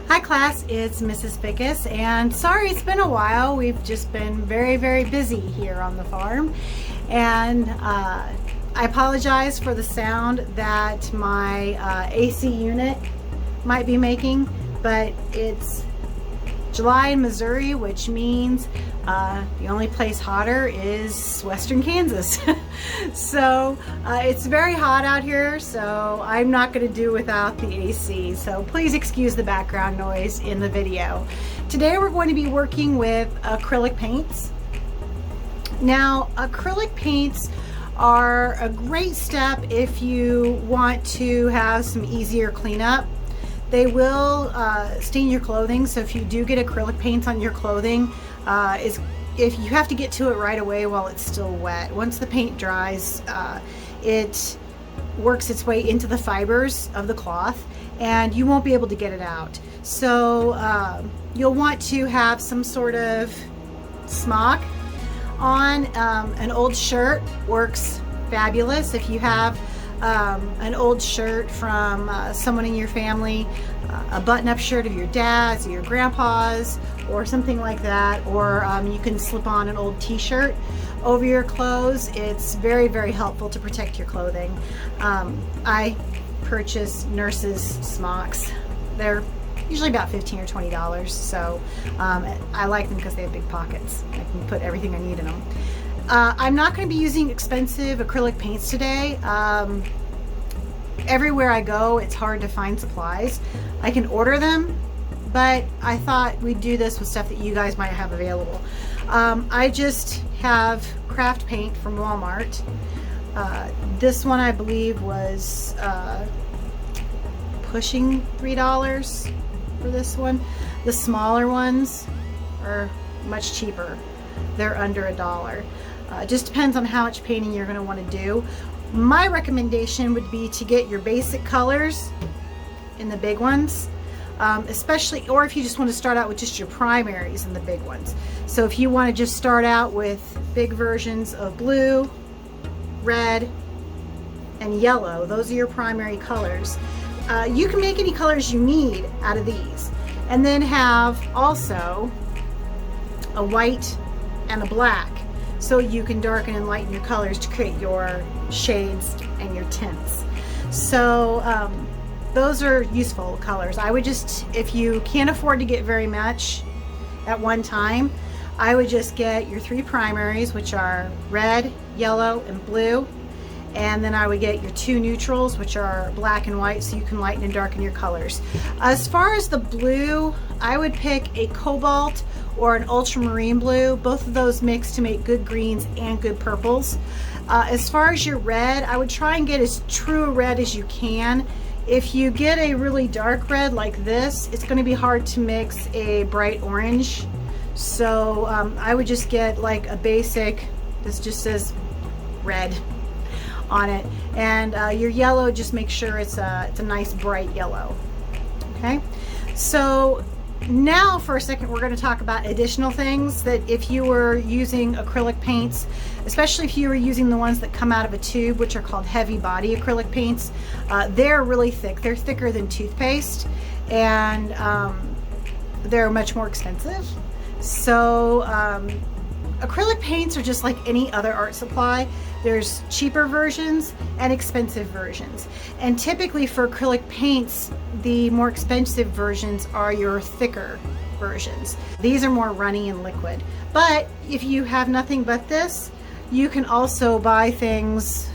Hi class, it's Mrs. Pickus, and sorry it's been a while. We've just been very busy here on the farm, and I apologize for the sound that my AC unit might be making, but it's July in Missouri, which means the only place hotter is western Kansas. So it's very hot out here, so I'm not going to do without the AC, so please excuse the background noise in the video. Today we're going to be working with acrylic paints. Now, acrylic paints are a great step if you want to have some easier cleanup. They will stain your clothing, so if you do get acrylic paints on your clothing, if you have to get to it right away while it's still wet. Once the paint dries, it works its way into the fibers of the cloth and you won't be able to get it out. So you'll want to have some sort of smock on. An old shirt works fabulous. If you have an old shirt from someone in your family, a button-up shirt of your dad's or your grandpa's or something like that, or you can slip on an old t-shirt over your clothes. It's very helpful to protect your clothing. I purchase nurses' smocks. They're usually about $15 or $20, so I like them because they have big pockets. I can put everything I need in them. I'm not going to be using expensive acrylic paints today. Everywhere I go, it's hard to find supplies. I can order them, but I thought we'd do this with stuff that you guys might have available. I just have craft paint from Walmart. This one I believe was pushing $3 for this one. The smaller ones are much cheaper. They're under $1. It just depends on how much painting you're going to want to do. My recommendation would be to get your basic colors in the big ones, especially, or if you just want to start out with just your primaries in the big ones. So if you want to just start out with big versions of blue, red, and yellow, those are your primary colors. You can make any colors you need out of these, and then have also a white and a black, so you can darken and lighten your colors to create your shades and your tints. So those are useful colors. I would just, if you can't afford to get very much at one time, I would just get your 3 primaries, which are red, yellow, and blue. And then I would get your 2 neutrals, which are black and white, so you can lighten and darken your colors. As far as the blue, I would pick a cobalt or an ultramarine blue. Both of those mix to make good greens and good purples. As far as your red, I would try and get as true a red as you can. If you get a really dark red like this, it's going to be hard to mix a bright orange. So I would just get like a basic, this just says red on it, and your yellow, just make sure it's a nice bright yellow. Okay, so now for a second we're going to talk about additional things that if you were using acrylic paints, especially if you were using the ones that come out of a tube, which are called heavy body acrylic paints, they're really thick. They're thicker than toothpaste, and they're much more expensive. So acrylic paints are just like any other art supply. There's cheaper versions and expensive versions. And typically for acrylic paints, the more expensive versions are your thicker versions. These are more runny and liquid. But if you have nothing but this, you can also buy things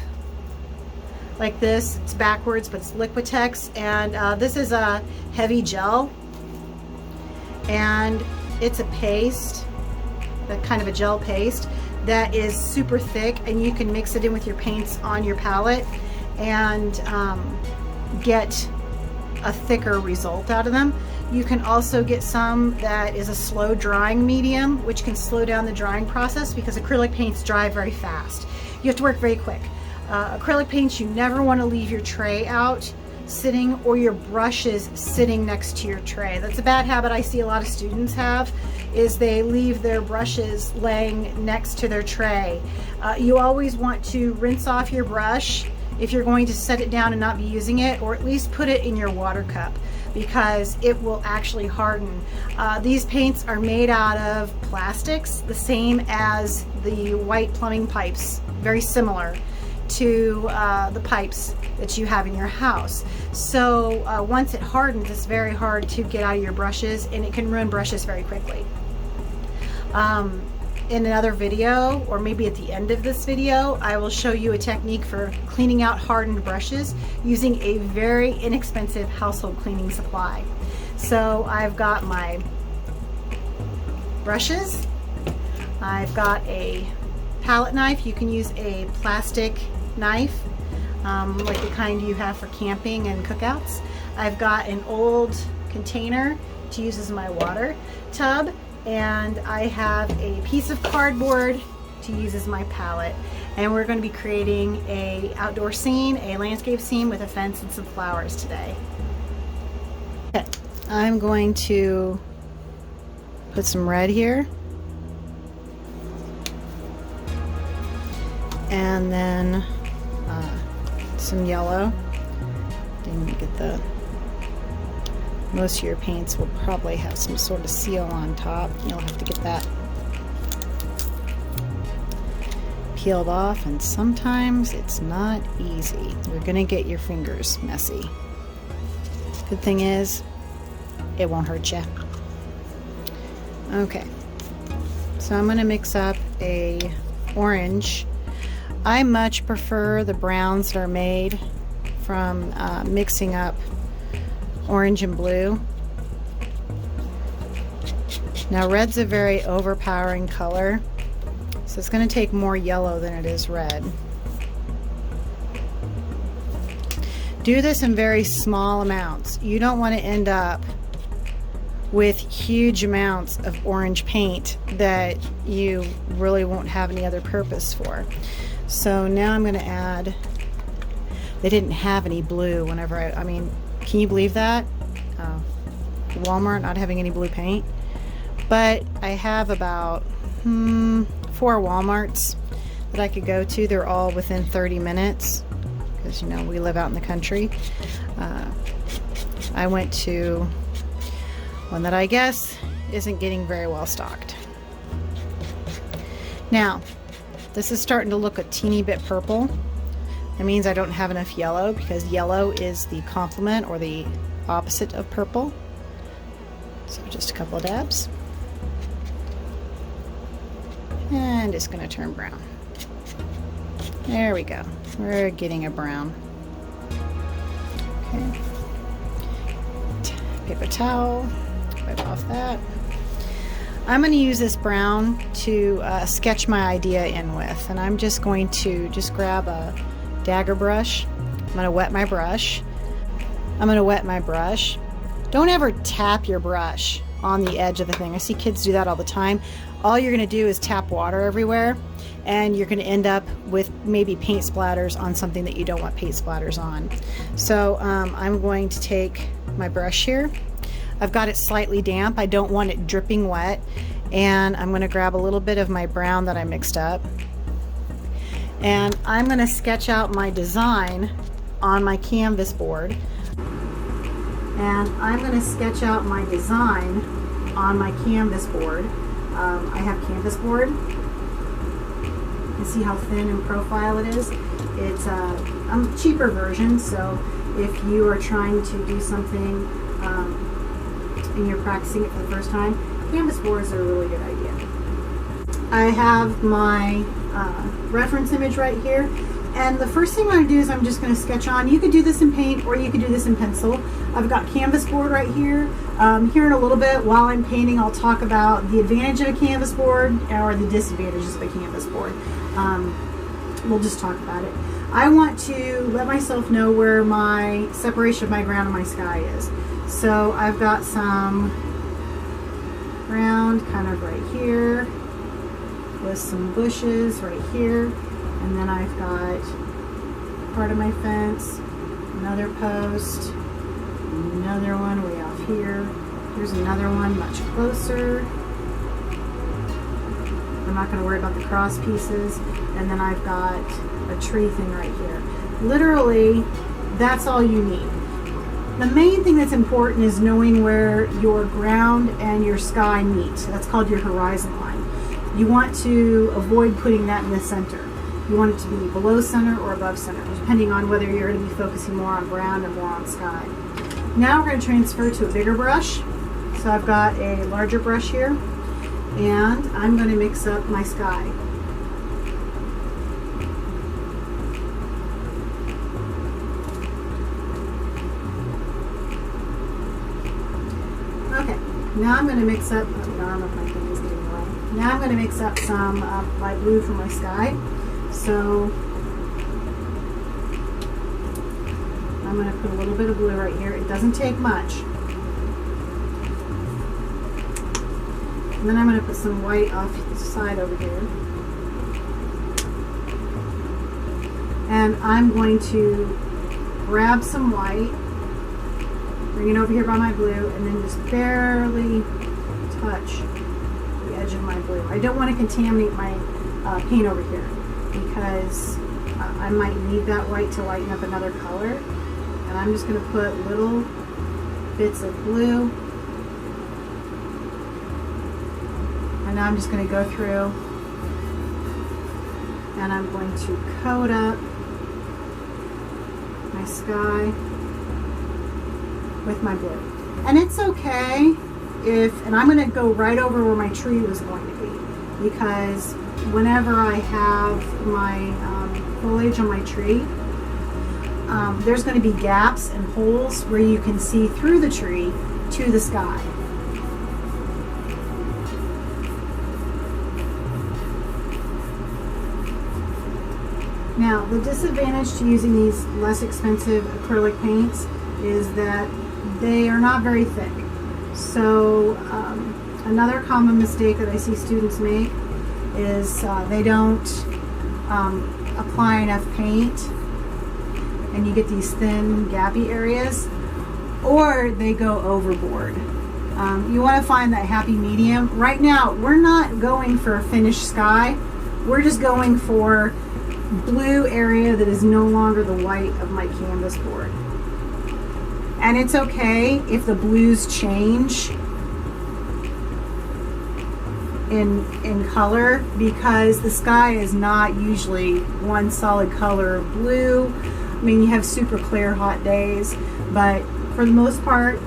like this. It's backwards, but it's Liquitex. And this is a heavy gel. And it's a paste, that kind of a gel paste that is super thick, and you can mix it in with your paints on your palette and get a thicker result out of them. You can also get some that is a slow drying medium, which can slow down the drying process because acrylic paints dry very fast. You have to work very quick. Acrylic paints, you never want to leave your tray out sitting or your brushes sitting next to your tray. That's a bad habit I see a lot of students have, is they leave their brushes laying next to their tray. You always want to rinse off your brush if you're going to set it down and not be using it, or at least put it in your water cup, because it will actually harden. These paints are made out of plastics, the same as the white plumbing pipes, very similar to the pipes that you have in your house. So once it hardens, it's very hard to get out of your brushes, and it can ruin brushes very quickly. In another video, or maybe at the end of this video, I will show you a technique for cleaning out hardened brushes using a very inexpensive household cleaning supply. So I've got my brushes, I've got a palette knife. You can use a plastic knife, like the kind you have for camping and cookouts. I've got an old container to use as my water tub, and I have a piece of cardboard to use as my palette. And we're going to be creating a outdoor scene, a landscape scene with a fence and some flowers today. Okay. I'm going to put some red here, and then some yellow. Didn't get the, most of your paints will probably have some sort of seal on top. You'll have to get that peeled off, and sometimes it's not easy. You're gonna get your fingers messy. Good thing is, it won't hurt you. Okay, so I'm gonna mix up a orange. I much prefer the browns that are made from mixing up orange and blue. Now red's a very overpowering color, so it's going to take more yellow than it is red. Do this in very small amounts. You don't want to end up with huge amounts of orange paint that you really won't have any other purpose for. So now I'm going to add, they didn't have any blue whenever I mean, can you believe that? Walmart not having any blue paint. But I have about 4 Walmarts that I could go to. They're all within 30 minutes because, you know, we live out in the country. I went to one that I guess isn't getting very well stocked. Now, this is starting to look a teeny bit purple. That means I don't have enough yellow, because yellow is the complement or the opposite of purple. So just a couple of dabs. And it's going to turn brown. There we go. We're getting a brown. Okay. Paper towel. Wipe off that. I'm going to use this brown to sketch my idea in with, and I'm just going to grab a dagger brush. I'm going to wet my brush. Don't ever tap your brush on the edge of the thing. I see kids do that all the time. All you're going to do is tap water everywhere, and you're going to end up with maybe paint splatters on something that you don't want paint splatters on. So I'm going to take my brush here. I've got it slightly damp. I don't want it dripping wet. And I'm going to grab a little bit of my brown that I mixed up. And I'm going to sketch out my design on my canvas board. And I'm going to sketch out my design on my canvas board. I have canvas board. You can see how thin in profile it is. It's a cheaper version, so if you are trying to do something and you're practicing it for the first time, canvas boards are a really good idea. I have my reference image right here, and the first thing I'm going to do is I'm just going to sketch on. You could do this in paint or you could do this in pencil. I've got canvas board right here. Here in a little bit, while I'm painting, I'll talk about the advantage of a canvas board or the disadvantages of a canvas board. We'll just talk about it. I want to let myself know where my separation of my ground and my sky is. So I've got some ground kind of right here with some bushes right here, and then I've got part of my fence, another post, another one way off here. Here's another one much closer. I'm not going to worry about the cross pieces, and then I've got a tree thing right here. Literally, that's all you need. The main thing that's important is knowing where your ground and your sky meet. That's called your horizon line. You want to avoid putting that in the center. You want it to be below center or above center, depending on whether you're going to be focusing more on ground or more on sky. Now we're going to transfer to a bigger brush. So I've got a larger brush here, and I'm going to mix up my sky. Okay, now I'm going to mix up, the arm of my thing is getting away. Now I'm going to mix up some of my blue from my sky. So I'm going to put a little bit of blue right here. It doesn't take much. And then I'm going to put some white off the side over here. And I'm going to grab some white, bring it over here by my blue, and then just barely touch the edge of my blue. I don't want to contaminate my paint over here because I might need that white to lighten up another color. And I'm just going to put little bits of blue. And now I'm just going to go through and I'm going to coat up my sky with my blue. And it's okay if, and I'm going to go right over where my tree was going to be, because whenever I have my foliage on my tree, there's going to be gaps and holes where you can see through the tree to the sky. Now, the disadvantage to using these less expensive acrylic paints is that they are not very thick. So another common mistake that I see students make is they don't apply enough paint, and you get these thin gappy areas, or they go overboard. You want to find that happy medium. Right now, we're not going for a finished sky. We're just going for blue area that is no longer the white of my canvas board. And it's okay if the blues change in color, because the sky is not usually one solid color of blue. I mean, you have super clear hot days, but for the most part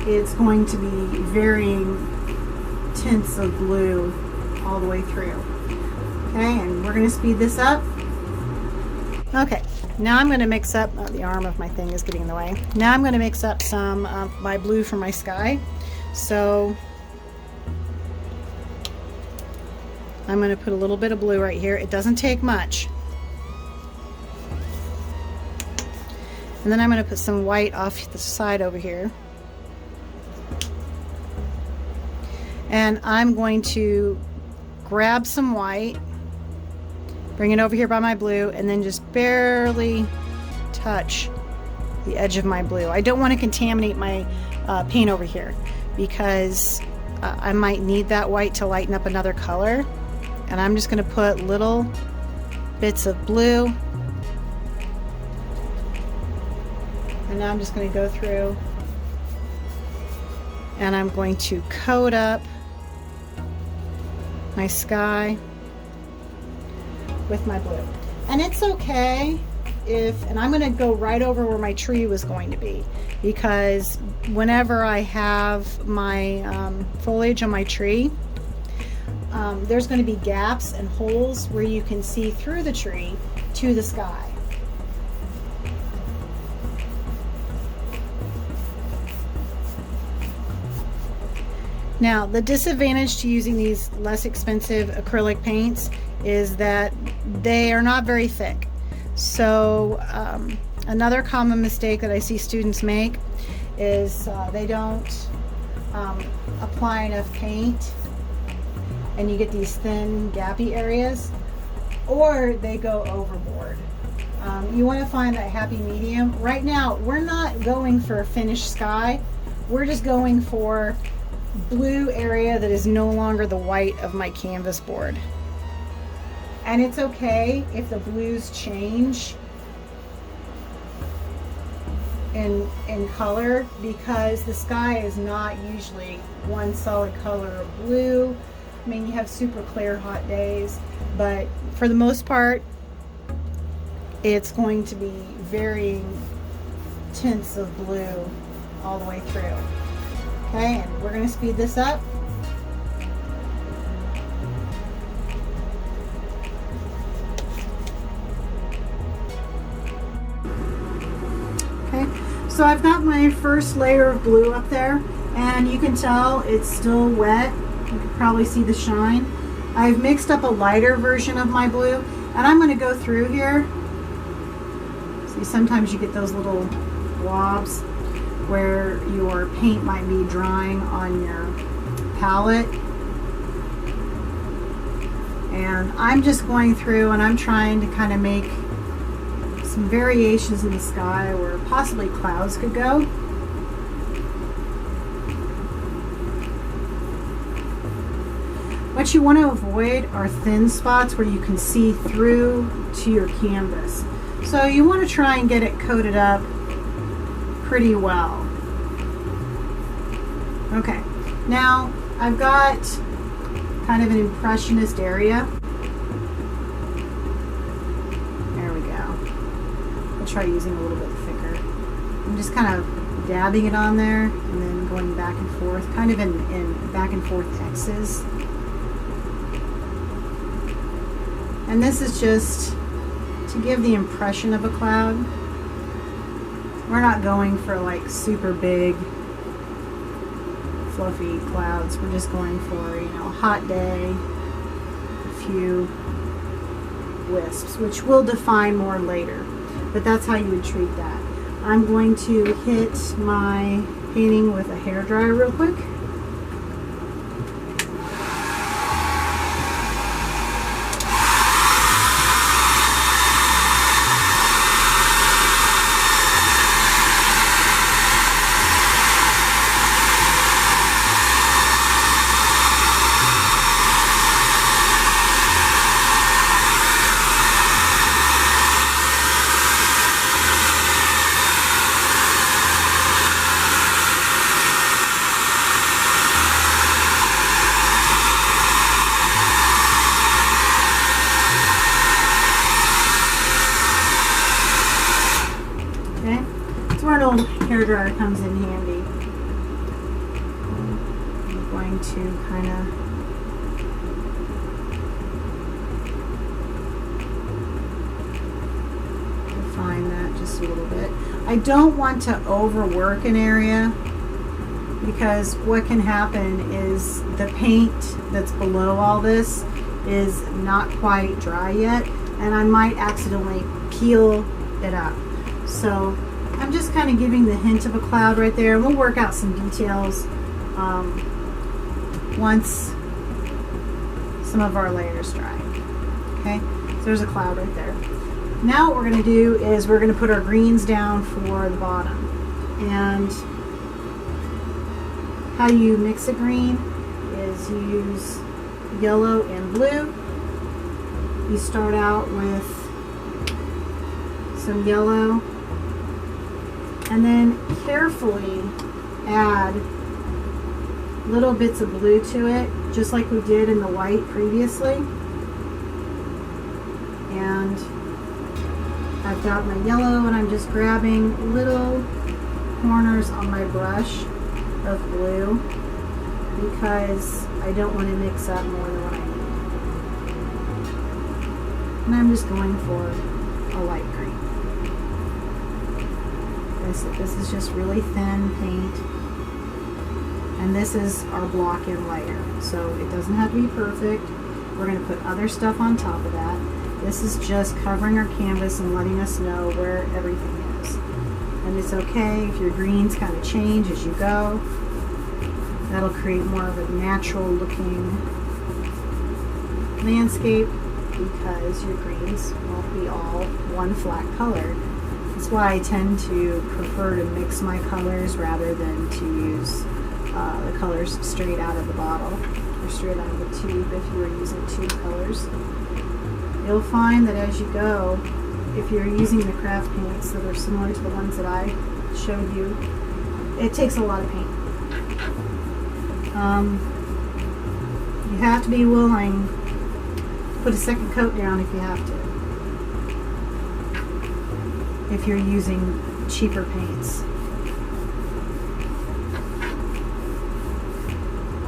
it's going to be varying tints of blue all the way through. Okay, and we're going to speed this up. Okay, now I'm going to mix up, the arm of my thing is getting in the way. Now I'm going to mix up some of my blue from my sky. So I'm going to put a little bit of blue right here. It doesn't take much. And then I'm going to put some white off the side over here. And I'm going to grab some white, bring it over here by my blue, and then just barely touch the edge of my blue. I don't want to contaminate my paint over here because I might need that white to lighten up another color. And I'm just going to put little bits of blue. And now I'm just going to go through and I'm going to coat up my sky with my blue. And it's okay if, and I'm going to go right over where my tree was going to be, because whenever I have my foliage on my tree, there's going to be gaps and holes where you can see through the tree to the sky. Now, the disadvantage to using these less expensive acrylic paints is that they are not very thick. So another common mistake that I see students make is they don't apply enough paint, and you get these thin gappy areas, or they go overboard. You want to find that happy medium. Right now, we're not going for a finished sky. We're just going for blue area that is no longer the white of my canvas board. And it's okay if the blues change in color, because the sky is not usually one solid color of blue. I mean, you have super clear hot days, but for the most part it's going to be varying tints of blue all the way through. Okay, and we're going to speed this up. Okay, so I've got my first layer of blue up there, and you can tell it's still wet. You can probably see the shine. I've mixed up a lighter version of my blue, and I'm going to go through here. See, sometimes you get those little blobs where your paint might be drying on your palette. And I'm just going through and I'm trying to kind of make some variations in the sky where possibly clouds could go. What you want to avoid are thin spots where you can see through to your canvas. So you want to try and get it coated up pretty well. Okay, now I've got kind of an impressionist area. There we go. I'll try using a little bit thicker. I'm just kind of dabbing it on there and then going back and forth, kind of in back and forth X's. And this is just to give the impression of a cloud. We're not going for like super big fluffy clouds. We're just going for, you know, a hot day, a few wisps, which we'll define more later, but that's how you would treat that. I'm going to hit my painting with a hairdryer real quick. Hairdryer comes in handy. I'm going to kind of define that just a little bit. I don't want to overwork an area, because what can happen is the paint that's below all this is not quite dry yet, and I might accidentally peel it up. So I'm just kind of giving the hint of a cloud right there. We'll work out some details once some of our layers dry. Okay, so there's a cloud right there. Now what we're going to do is we're going to put our greens down for the bottom. And how you mix a green is you use yellow and blue. You start out with some yellow, and then carefully add little bits of blue to it, just like we did in the white previously. And I've got my yellow, and I'm just grabbing little corners on my brush of blue, because I don't want to mix up more than what I need. And I'm just going for a light green. This is just really thin paint, and this is our block-in layer, so it doesn't have to be perfect. We're going to put other stuff on top of that. This is just covering our canvas and letting us know where everything is. And it's okay if your greens kind of change as you go. That'll create more of a natural looking landscape, because your greens won't be all one flat color. That's why I tend to prefer to mix my colors rather than to use the colors straight out of the bottle or straight out of the tube if you were using tube colors. you'll find that as you go, if you're using the craft paints that are similar to the ones that I showed you, it takes a lot of paint. You have to be willing to put a second coat down if you have to, if you're using cheaper paints.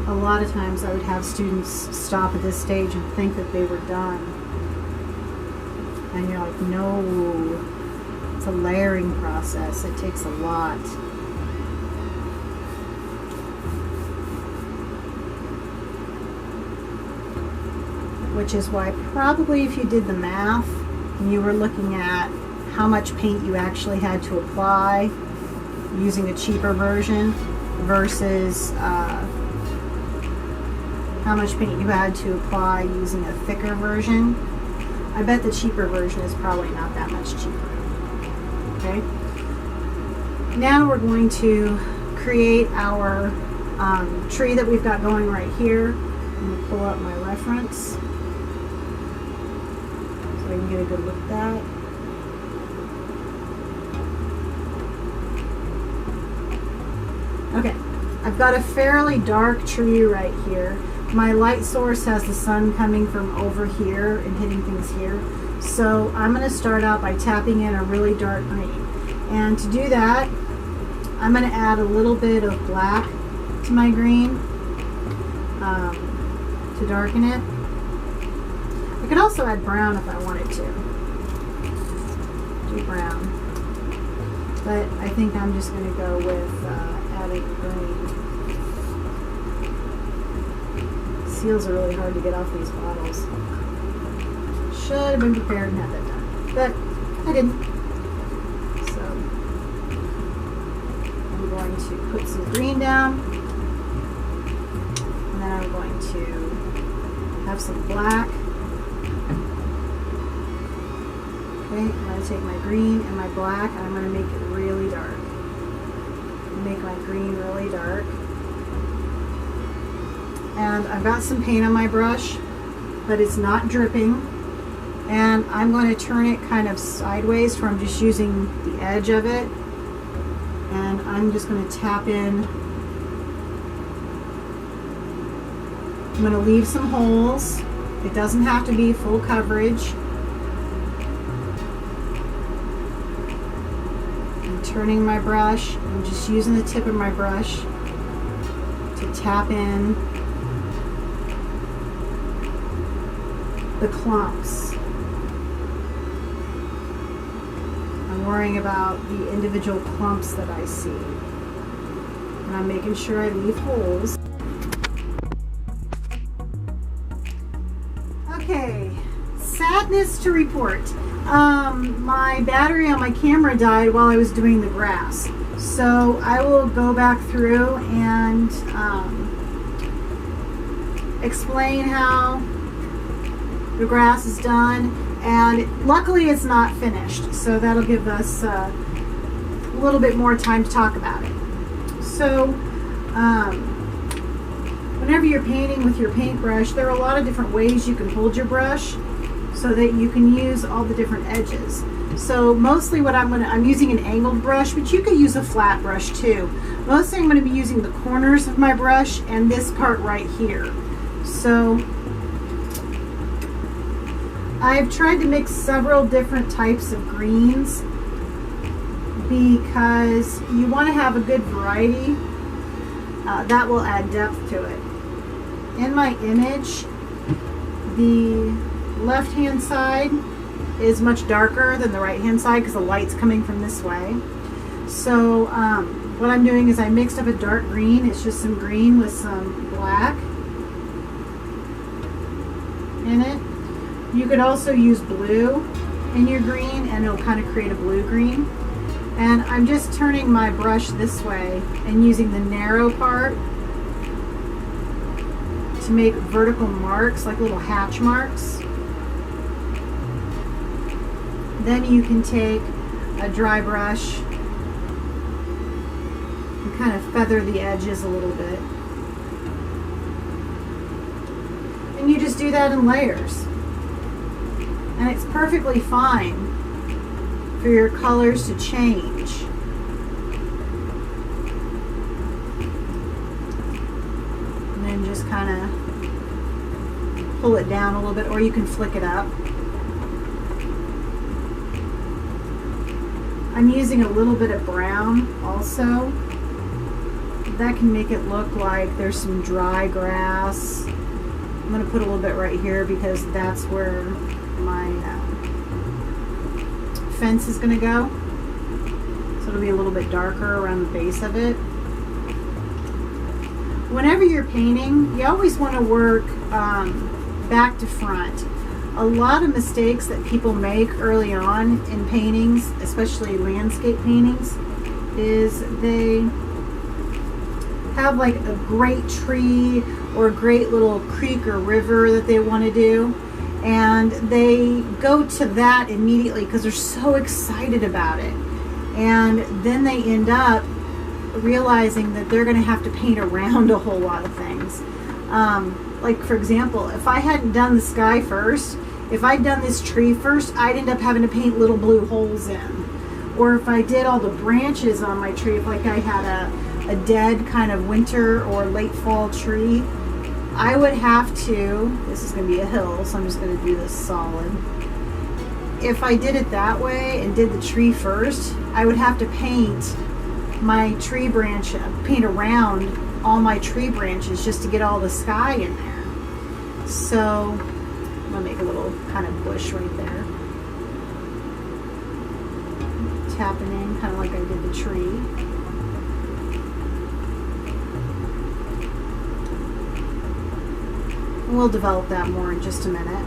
A lot of times I would have students stop at this stage and think that they were done. And you're like, no, it's a layering process. It takes a lot. Which is why probably if you did the math and you were looking at how much paint you actually had to apply using a cheaper version versus how much paint you had to apply using a thicker version, I bet the cheaper version is probably not that much cheaper. Okay? Now we're going to create our tree that we've got going right here. I'm going to pull up my reference so I can get a good look at that. Okay, I've got a fairly dark tree right here. My light source has the sun coming from over here and hitting things here. So I'm going to start out by tapping in a really dark green. And to do that, I'm going to add a little bit of black to my green to darken it. I could also add brown if I wanted to. Do brown. But I think I'm just going to go with adding green. Seals are really hard to get off these bottles. Should have been prepared and had that done. But I didn't. So I'm going to put some green down. And then I'm going to have some black. Okay, I'm going to take my green and my black and I'm going to make it really dark. Make my green really dark. And I've got some paint on my brush, but it's not dripping. And I'm going to turn it kind of sideways where I'm just using the edge of it. And I'm just going to tap in. I'm going to leave some holes. It doesn't have to be full coverage. I'm turning my brush. I'm just using the tip of my brush to tap in the clumps. I'm worrying about the individual clumps that I see. And I'm making sure I leave holes. Okay, sadness to report. My battery on my camera died while I was doing the grass. So I will go back through and explain how the grass is done, and luckily it's not finished, so that'll give us a little bit more time to talk about it. So whenever you're painting with your paintbrush, there are a lot of different ways you can hold your brush so that you can use all the different edges. So mostly what I'm using an angled brush, but you could use a flat brush too. Mostly I'm going to be using the corners of my brush and this part right here. So I've tried to mix several different types of greens because you want to have a good variety. That will add depth to it. In my image, the left-hand side is much darker than the right-hand side because the light's coming from this way. So what I'm doing is I mixed up a dark green. It's just some green with some black in it. You could also use blue in your green and it'll kind of create a blue-green. And I'm just turning my brush this way and using the narrow part to make vertical marks, like little hatch marks. Then you can take a dry brush and kind of feather the edges a little bit. And you just do that in layers. And it's perfectly fine for your colors to change. And then just kind of pull it down a little bit, or you can flick it up. I'm using a little bit of brown also. That can make it look like there's some dry grass. I'm going to put a little bit right here because that's where my fence is going to go. So it'll be a little bit darker around the base of it. Whenever you're painting, you always want to work back to front. A lot of mistakes that people make early on in paintings, especially landscape paintings, is they have like a great tree or a great little creek or river that they want to do, and they go to that immediately because they're so excited about it, and then they end up realizing that they're going to have to paint around a whole lot of things. Like for example, if I hadn't done the sky first, if I'd done this tree first, I'd end up having to paint little blue holes in. Or if I did all the branches on my tree, if like I had a dead kind of winter or late fall tree, I would have to, this is going to be a hill, so I'm just going to do this solid. If I did it that way and did the tree first, I would have to paint my tree branch, paint around all my tree branches just to get all the sky in there. So I'm going to make a little kind of bush right there. Tapping in kind of like I did the tree. We'll develop that more in just a minute.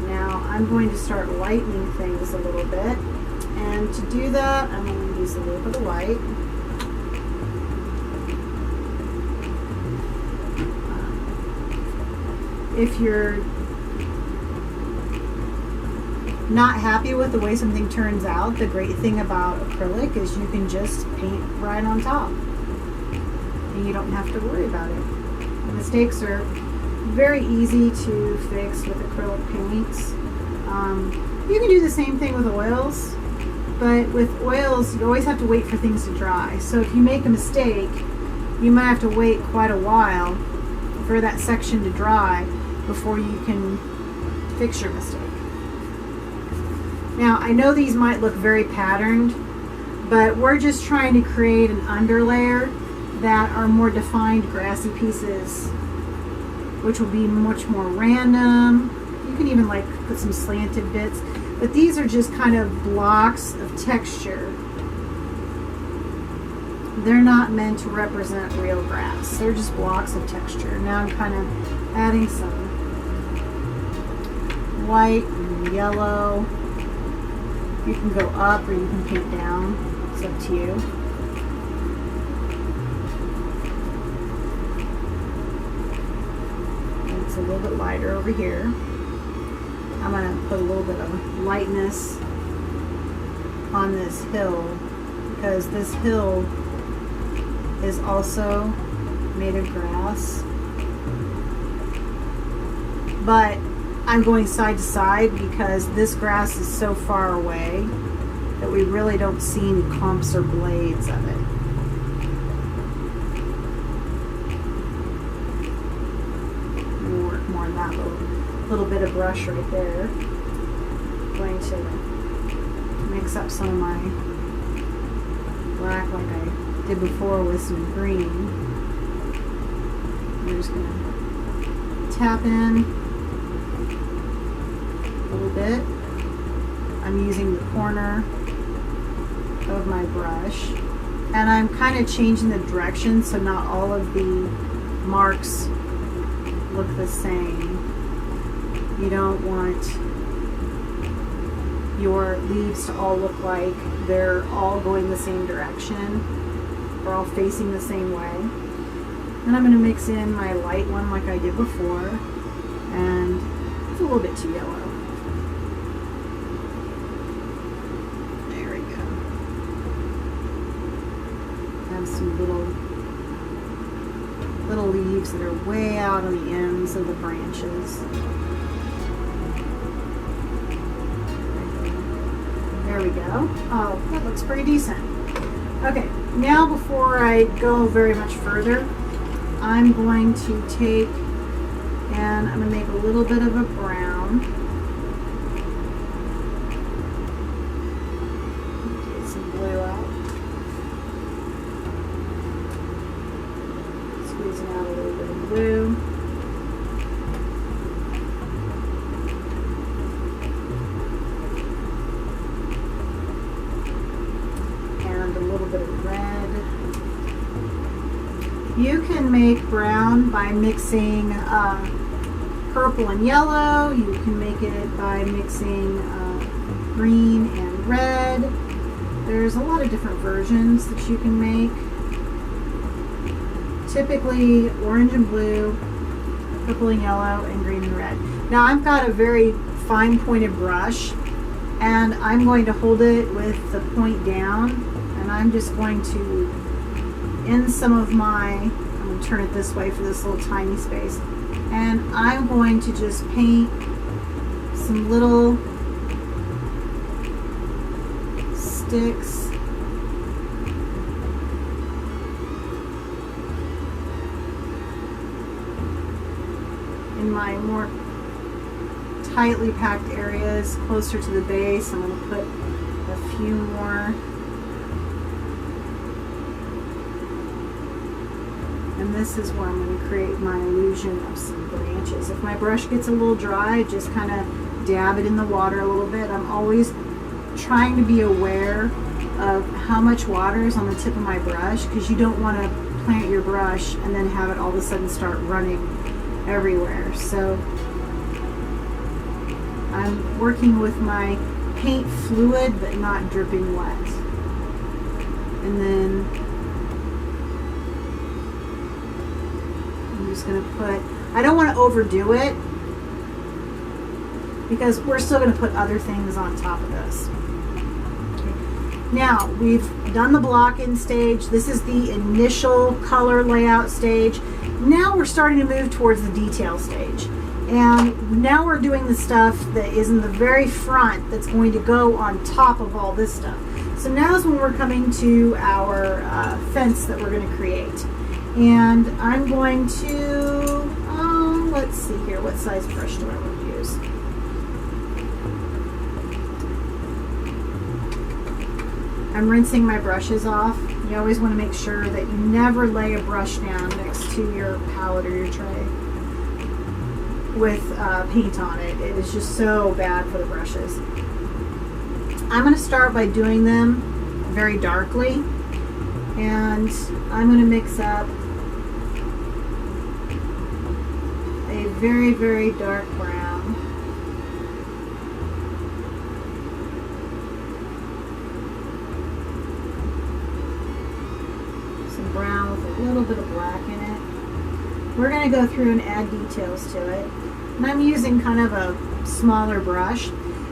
Now I'm going to start lightening things a little bit. And to do that, I'm going to use a little bit of white. If you're not happy with the way something turns out, the great thing about acrylic is you can just paint right on top. And you don't have to worry about it. The mistakes are very easy to fix with acrylic paints. You can do the same thing with oils, but with oils you always have to wait for things to dry. So if you make a mistake, you might have to wait quite a while for that section to dry before you can fix your mistake. Now I know these might look very patterned, but we're just trying to create an underlayer that are more defined grassy pieces, which will be much more random. You can even like put some slanted bits, but these are just kind of blocks of texture. They're not meant to represent real grass. They're just blocks of texture. Now I'm kind of adding some white and yellow. You can go up or you can paint down. It's up to you. And it's a little bit lighter over here. I'm going to put a little bit of lightness on this hill because this hill is also made of grass. But I'm going side to side because this grass is so far away that we really don't see any clumps or blades of it. We'll work more on that little bit of brush right there. I'm going to mix up some of my black like I did before with some green. I'm just going to tap in a little bit. I'm using the corner of my brush and I'm kind of changing the direction so not all of the marks look the same. You don't want your leaves to all look like they're all going the same direction or all facing the same way. And I'm going to mix in my light one like I did before, and it's a little bit too yellow. There we go. Have some little little leaves that are way out on the ends of the branches. There we go. Oh, that looks pretty decent. Okay, now before I go very much further, I'm going to take and I'm going to make a little bit of a brown. Get some blue out. Squeezing out a little bit of blue. And a little bit of red. You can make brown by mixing purple and yellow. You can make it by mixing green and red. There's a lot of different versions that you can make. Typically orange and blue, purple and yellow, and green and red. Now I've got a very fine pointed brush, and I'm going to hold it with the point down, and I'm just going to, in some of my, I'm going to turn it this way for this little tiny space, and I'm going to just paint some little sticks in my more tightly packed areas closer to the base. I'm going to put a few more. And this is where I'm going to create my illusion of some branches. If my brush gets a little dry, just kind of dab it in the water a little bit. I'm always trying to be aware of how much water is on the tip of my brush, because you don't want to plant your brush and then have it all of a sudden start running everywhere. So I'm working with my paint fluid but not dripping wet. And then I'm just going to put, I don't want to overdo it because we're still going to put other things on top of this. Now we've done the block-in stage. This is the initial color layout stage. Now we're starting to move towards the detail stage. And now we're doing the stuff that is in the very front that's going to go on top of all this stuff. So now is when we're coming to our fence that we're going to create. And I'm going to, let's see here, what size brush do I want to use? I'm rinsing my brushes off. You always want to make sure that you never lay a brush down next to your palette or your tray with paint on it. It is just so bad for the brushes. I'm going to start by doing them very darkly, and I'm going to mix up a very, very dark brown. Some brown with a little bit of black in it. We're going to go through and add details to it. And I'm using kind of a smaller brush.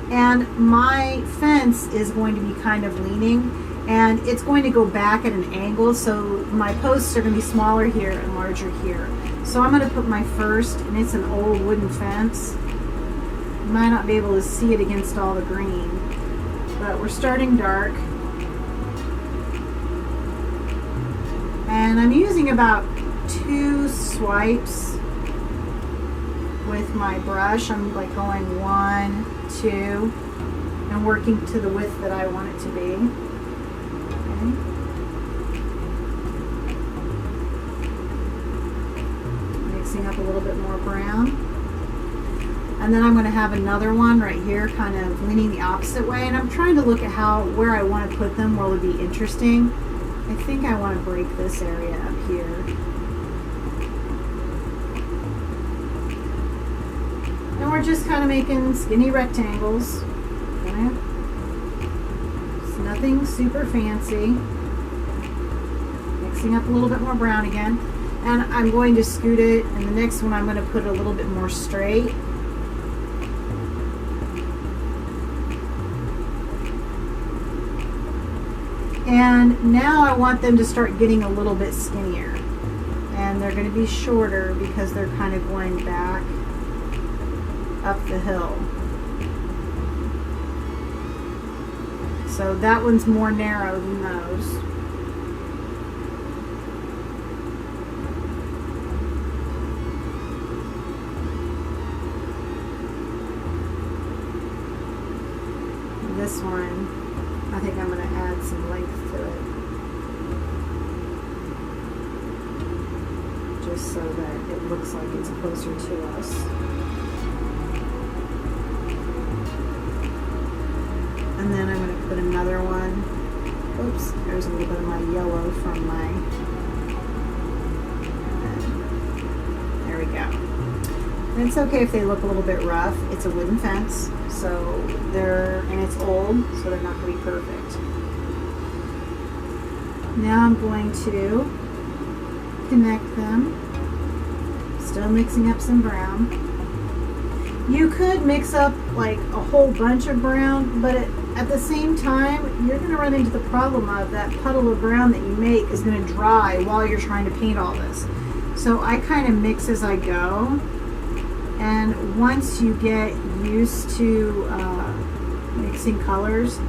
And my fence is going to be kind of leaning, and it's going to go back at an angle, so my posts are going to be smaller here and larger here. So I'm going to put my first, and it's an old wooden fence. You might not be able to see it against all the green, but we're starting dark. And I'm using about 2 swipes with my brush. I'm like going 1, 2, and working to the width that I want it to be. Okay. Mixing up a little bit more brown. And then I'm going to have another one right here kind of leaning the opposite way, and I'm trying to look at where I want to put them, where would be interesting. I think I want to break this area up here. And we're just kind of making skinny rectangles. Okay. It's nothing super fancy. Mixing up a little bit more brown again. And I'm going to scoot it, and the next one I'm going to put a little bit more straight. And now I want them to start getting a little bit skinnier. And they're going to be shorter because they're kind of going back up the hill. So that one's more narrow than those. This one, I think I'm going to add some length to it, just so that it looks like it's closer to us. And then I'm going to put another one. Oops, there's a little bit of my yellow from my, there we go. And it's okay if they look a little bit rough. It's a wooden fence, so and it's old, so they're not going to be perfect. Now I'm going to connect them. Still mixing up some brown. You could mix up like a whole bunch of brown, but at the same time, you're going to run into the problem of that puddle of brown that you make is going to dry while you're trying to paint all this. So I kind of mix as I go. And once you get used to mixing colors,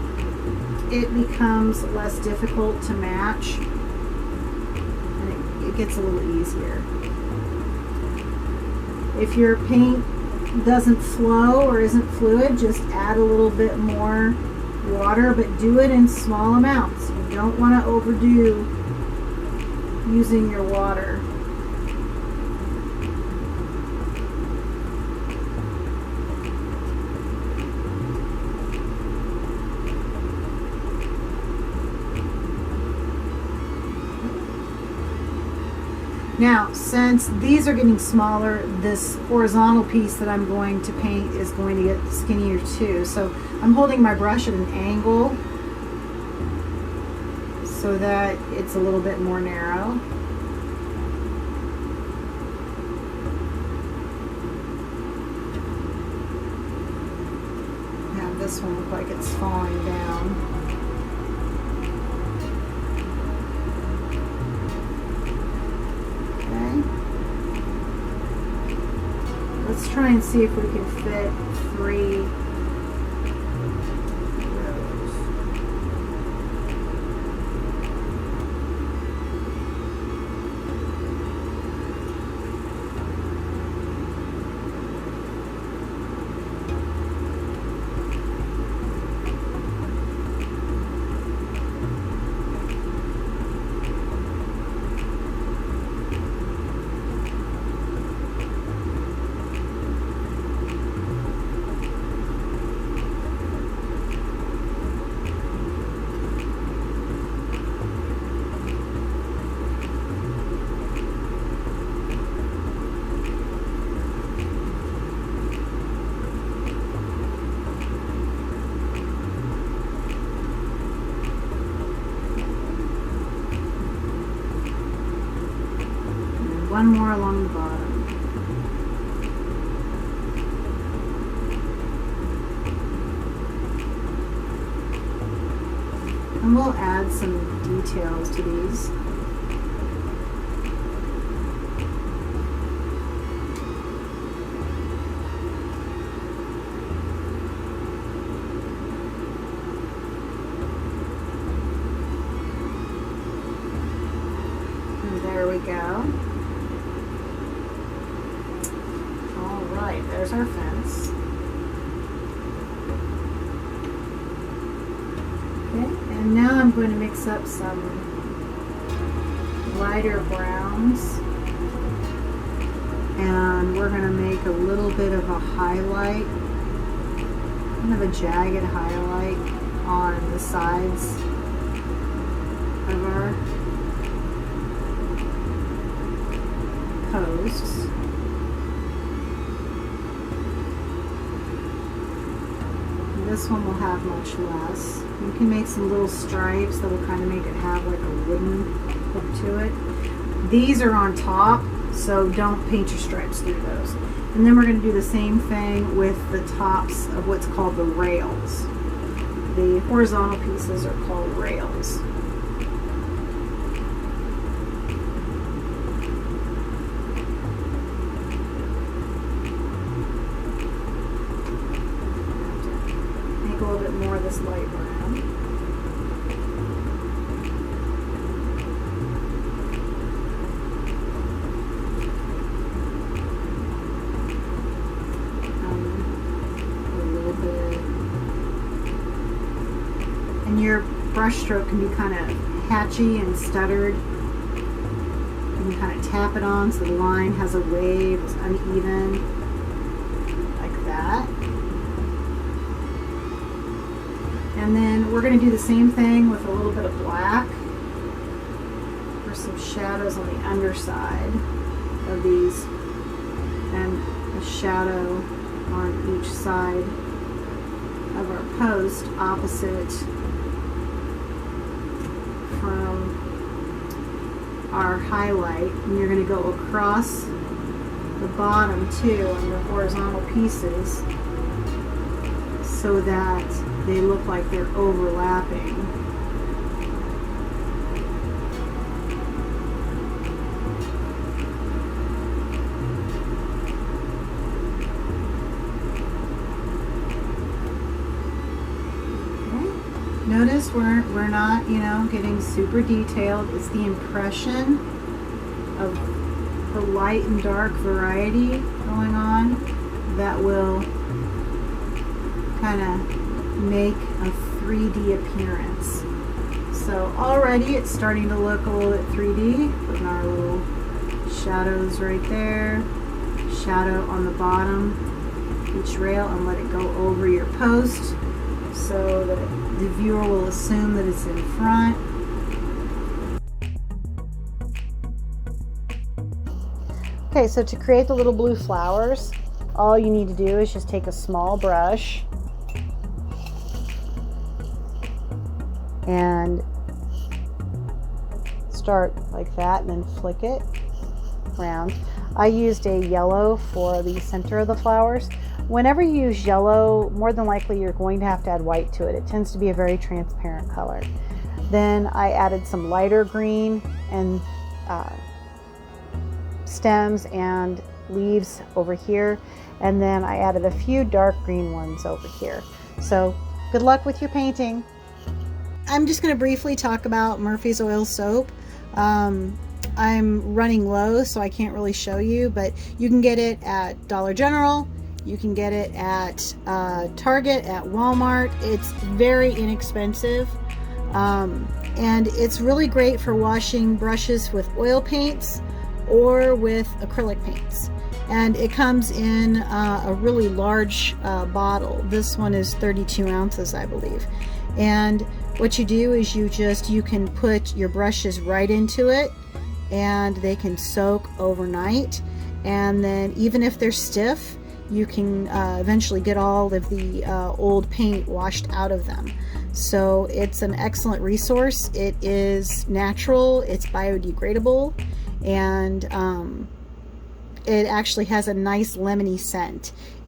it becomes less difficult to match, and it gets a little easier. If your paint doesn't flow or isn't fluid, just add a little bit more water, but do it in small amounts. You don't want to overdo using your water. Now, since these are getting smaller, this horizontal piece that I'm going to paint is going to get skinnier too. So I'm holding my brush at an angle so that it's a little bit more narrow. Have this one look like it's falling down. Let's try and see if we can fit 3 rows. One more along the bottom. And we'll add some details to these. And there we go. There's our fence. Okay, and now I'm going to mix up some lighter browns, and we're going to make a little bit of a highlight, kind of a jagged highlight on the sides of our posts. This one will have much less. You can make some little stripes that will kind of make it have like a wooden look to it. These are on top, so don't paint your stripes through those. And then we're going to do the same thing with the tops of what's called the rails. The horizontal pieces are called rails. and your brush stroke can be kind of patchy and stuttered. You can kind of tap it on so the line has a wave, it's uneven, like that. And then we're going to do the same thing with a little bit of black for some shadows on the underside of these, and a shadow on each side of our post opposite from our highlight. And you're going to go across the bottom too on the horizontal pieces so that they look like they're overlapping. Notice we're not, you know, getting super detailed. It's the impression of the light and dark variety going on that will kind of make a 3D appearance. So already it's starting to look a little bit 3D. Putting our little shadows right there, shadow on the bottom each rail, and let it go over your post so that the viewer will assume that it's in front. Okay, so to create the little blue flowers, all you need to do is just take a small brush and start like that, and then flick it around. I used a yellow for the center of the flowers. Whenever you use yellow, more than likely you're going to have to add white to it. It tends to be a very transparent color. Then I added some lighter green and stems and leaves over here, and then I added a few dark green ones over here. So good luck with your painting. I'm just going to briefly talk about Murphy's Oil Soap. I'm running low, so I can't really show you, but you can get it at Dollar General. You can get it at Target, at Walmart. It's very inexpensive, and it's really great for washing brushes with oil paints or with acrylic paints. And it comes in a really large bottle. This one is 32 ounces, I believe. And what you do is you can put your brushes right into it, and they can soak overnight. And then even if they're stiff, you can eventually get all of the old paint washed out of them. So it's an excellent resource. It is natural, it's biodegradable, and it actually has a nice lemony scent.